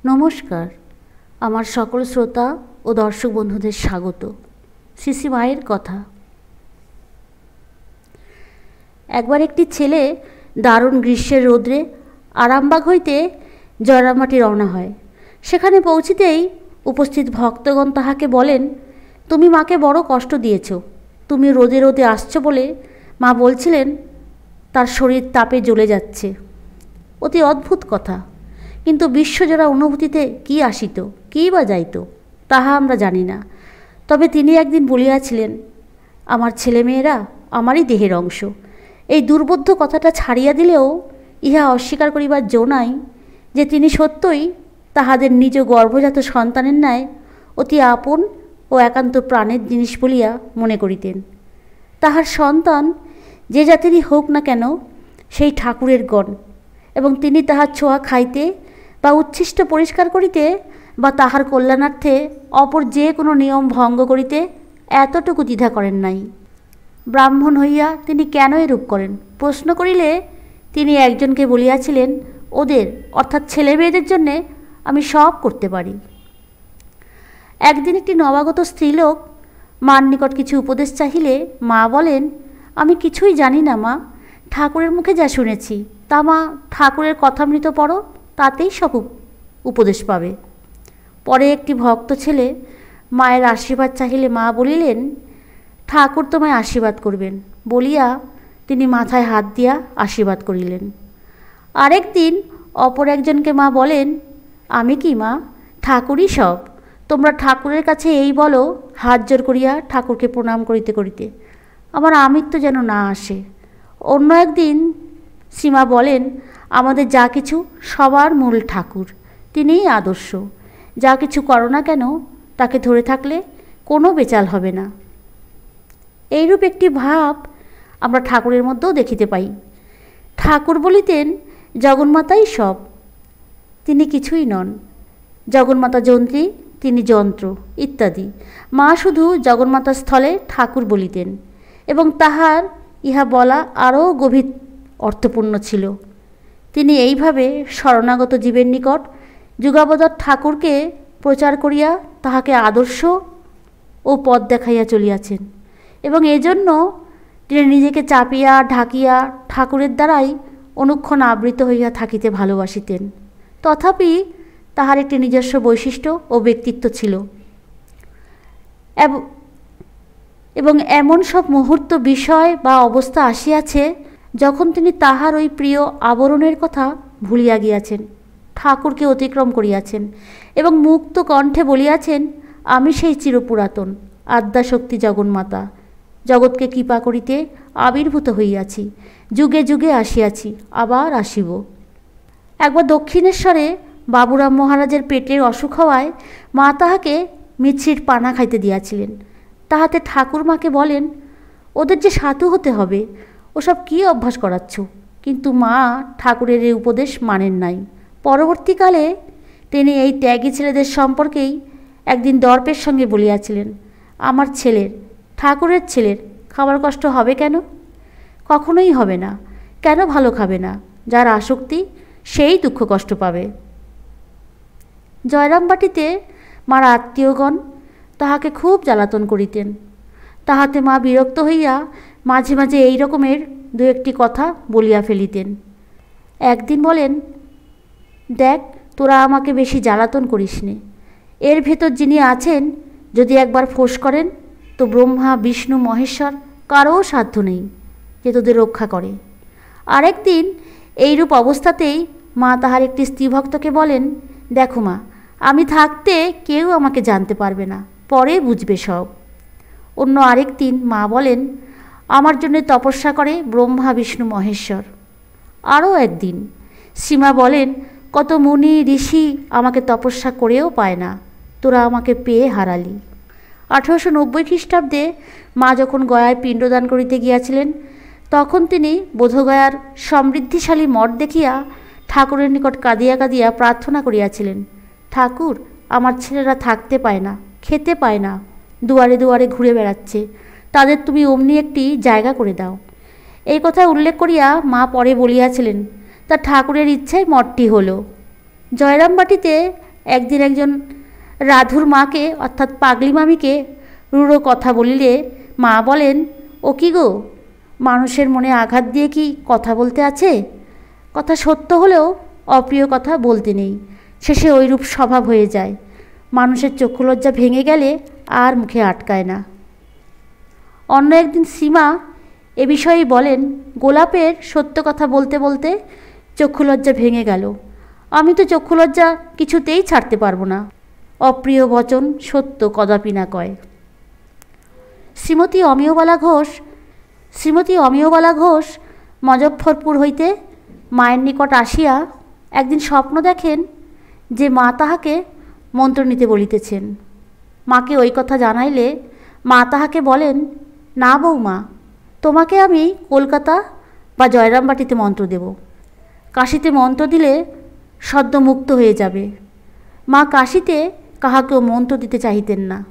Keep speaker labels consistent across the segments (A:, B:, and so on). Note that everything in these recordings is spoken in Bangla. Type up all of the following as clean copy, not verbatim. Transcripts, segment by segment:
A: নমস্কার। আমার সকল শ্রোতা ও দর্শক বন্ধুদের স্বাগত। শ্রী মায়ের কথা। একবার একটি ছেলে দারুণ গ্রীষ্মের রৌদ্রে আরামবাগ হইতে জয়রামবাটি রওনা হয়। সেখানে পৌঁছিতেই উপস্থিত ভক্তগণ তাহাকে বলেন, তুমি মাকে বড় কষ্ট দিয়েছ। তুমি রোদে রোদে আসছো বলে মা বলছিলেন তার শরীর তাপে জ্বলে যাচ্ছে। অতি অদ্ভুত কথা, কিন্তু বিশ্বজোড়া অনুভূতিতে কি আসিত, কী বা যাইত, তাহা আমরা জানি না। তবে তিনি একদিন বলিয়াছিলেন, আমার ছেলেমেয়েরা আমারই দেহের অংশ। এই দুর্বোধ্য কথাটা ছাড়িয়া দিলেও ইহা অস্বীকার করিবার জো নাই যে তিনি সত্যই তাহাদের নিজ গর্ভজাত সন্তানের ন্যায় অতি আপন ও একান্ত প্রাণের জিনিস বলিয়া মনে করিতেন। তাহার সন্তান যে জাতিরই হোক না কেন, সেই ঠাকুরের গণ, এবং তিনি তাহার ছোঁয়া খাইতে বা উচ্ছিষ্ট পরিষ্কার করিতে বা তাহার কল্যাণার্থে অপর যে কোনো নিয়ম ভঙ্গ করিতে এতটুকু দ্বিধা করেন নাই। ব্রাহ্মণ হইয়া তিনি কেন এরূপ করেন প্রশ্ন করিলে তিনি একজনকে বলিয়াছিলেন, ওদের অর্থাৎ ছেলে মেয়েদের জন্যে আমি সব করতে পারি। একদিন একটি নবাগত স্ত্রীলোক মার নিকট কিছু উপদেশ চাহিলে মা বলেন, আমি কিছুই জানি না মা, ঠাকুরের মুখে যা শুনেছি তা মা ঠাকুরের কথামৃত পড়ো, তাতেই সব উপদেশ পাবে। পরে একটি ভক্ত ছেলে মায়ের আশীর্বাদ চাহিলে মা বলিলেন, ঠাকুর তোমায় আশীর্বাদ করবেন বলিয়া তিনি মাথায় হাত দিয়া আশীর্বাদ করিলেন। আরেক দিন অপর একজনকে মা বলেন, আমি কি মা, ঠাকুরই সব, তোমরা ঠাকুরের কাছে এই বলো হাত জোর করিয়া ঠাকুরকে প্রণাম করিতে করিতে আমার আমৃত্যু যেন না আসে। অন্য একদিন শ্রীমা বলেন, আমাদের যা কিছু সবার মূল ঠাকুর, তিনিই আদর্শ। যা কিছু করো না কেন তাকে ধরে থাকলে কোনো বেচাল হবে না। এইরূপ একটি ভাব আমরা ঠাকুরের মধ্যেও দেখিতে পাই। ঠাকুর বলিতেন জগন্মাতাই সব, তিনি কিছুই নন। জগন্মাতা যন্ত্রী, তিনি যন্ত্র ইত্যাদি। মা শুধু জগন্মাতার স্থলে ঠাকুর বলিতেন, এবং তাহার ইহা বলা আরও গভীর অর্থপূর্ণ ছিল। তিনি এইভাবে শরণাগত জীবের নিকট যুগাবতার ঠাকুরকে প্রচার করিয়া তাহাকে আদর্শ ও পথ দেখাইয়া চলিয়াছেন, এবং এজন্য তিনি নিজেকে চাপিয়া ঢাকিয়া ঠাকুরের দ্বারাই অনুক্ষণ আবৃত হইয়া থাকিতে ভালোবাসিতেন। তথাপি তাহার একটি নিজস্ব বৈশিষ্ট্য ও ব্যক্তিত্ব ছিল, এবং এমন সব মুহূর্ত, বিষয় বা অবস্থা আসিয়াছে যখন তিনি তাহার ওই প্রিয় আবরণের কথা ভুলিয়া গিয়াছেন, ঠাকুরকে অতিক্রম করিয়াছেন এবং মুক্ত কণ্ঠে বলিয়াছেন, আমি সেই চিরপুরাতন আদ্যাশক্তি জগন্মাতা, জগৎকে কৃপা করিতে আবির্ভূত হইয়াছি, যুগে যুগে আসিয়াছি, আবার আসিব। একবার দক্ষিণেশ্বরে বাবুরাম মহারাজের পেটের অসুখ হওয়ায় মা তাহাকে মিছরির পানা খাইতে দিয়াছিলেন। তাহাতে ঠাকুর মাকে বলেন, ওদের যে সাধু হতে হবে, ওসব কী অভ্যাস করাচ্ছ। কিন্তু মা ঠাকুরের এই উপদেশ মানেন নাই। পরবর্তীকালে তিনি এই ত্যাগী ছেলেদের সম্পর্কেই একদিন দর্পের সঙ্গে বলিয়াছিলেন, আমার ছেলের, ঠাকুরের ছেলের খাবার কষ্ট হবে কেন? কখনোই হবে না। কেন ভালো খাবে না? যার আসক্তি সেই দুঃখ কষ্ট পাবে। জয়রামবাটিতে মার আত্মীয়গণ তাহাকে খুব জ্বালাতন করিতেন। তাহাতে মা বিরক্ত হইয়া মাঝে মাঝে এই রকমের দু একটি কথা বলিয়া ফেলিতেন। একদিন বলেন, দেখ, তোরা আমাকে বেশি জ্বালাতন করিস নে। এর ভেতর যিনি আছেন যদি একবার ফোঁস করেন তো ব্রহ্মা বিষ্ণু মহেশ্বর কারও সাধ্য নেই যে তোদের রক্ষা করে। আরেকদিন এইরূপ অবস্থাতেই মা তাহার একটি স্ত্রীভক্তকে বলেন, দেখো মা, আমি থাকতে কেউ আমাকে জানতে পারবে না, পরে বুঝবে সব। অন্য আরেক দিন মা বলেন, আমার জন্য তপস্যা করে ব্রহ্মা বিষ্ণু মহেশ্বর। আরও একদিন শ্রীমা বলেন, কত মুনি ঋষি আমাকে তপস্যা করেও পায় না, তোরা আমাকে পেয়ে হারালি। 1890 খ্রিস্টাব্দে মা যখন গয়ায় পিণ্ডদান করিতে গিয়াছিলেন, তখন তিনি বোধগয়ার সমৃদ্ধিশালী মঠ দেখিয়া ঠাকুরের নিকট কাঁদিয়া কাঁদিয়া প্রার্থনা করিয়াছিলেন, ঠাকুর, আমার ছেলেরা থাকতে পায় না, খেতে পায় না, দুয়ারে দুয়ারে ঘুরে বেড়াচ্ছে, তাদের তুমি অমনি একটি জায়গা করে দাও। এই কথা উল্লেখ করিয়া মা পরে বলিয়াছিলেন, তা ঠাকুরের ইচ্ছায় মঠটি হলো। জয়রামবাটিতে একদিন একজন রাধুর মাকে অর্থাৎ পাগলি মামিকে রূঢ় কথা বলিলে মা বলেন, ও কি গো, মানুষের মনে আঘাত দিয়ে কি কথা বলতে আছে? কথা সত্য হলেও অপ্রিয় কথা বলতে নেই, শেষে ওইরূপ স্বভাব হয়ে যায়। মানুষের চক্ষুলজ্জা ভেঙে গেলে আর মুখে আটকায় না। অন্য একদিন সীমা এ বিষয়েই বলেন, গোলাপের সত্য কথা বলতে বলতে চক্ষুলজ্জা ভেঙে গেল। আমি তো চক্ষুলজ্জা কিছুতেই ছাড়তে পারবো না। অপ্রিয় বচন সত্য কদাপি না কয়। শ্রীমতী অমিয়বালা ঘোষ মজফ্ফরপুর হইতে মায়ের নিকট আসিয়া একদিন স্বপ্ন দেখেন যে মা তাহাকে মন্ত্র নিতে বলিতেছেন। মাকে ওই কথা জানাইলে মা তাহাকে বলেন, না বৌমা, তোমাকে আমি কলকাতা বা জয়রামবাটিতে মন্ত্র দেব। কাশীতে মন্ত্র দিলে সদ্য মুক্ত হয়ে যাবে। মা কাশীতে কাহাকেও মন্ত্র দিতে চাহিতেন না।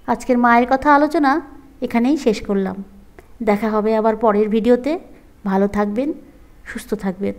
A: আজকের মায়ের কথা আলোচনা এখানেই শেষ করলাম। দেখা হবে আবার পরের ভিডিওতে। ভালো থাকবেন, সুস্থ থাকবেন।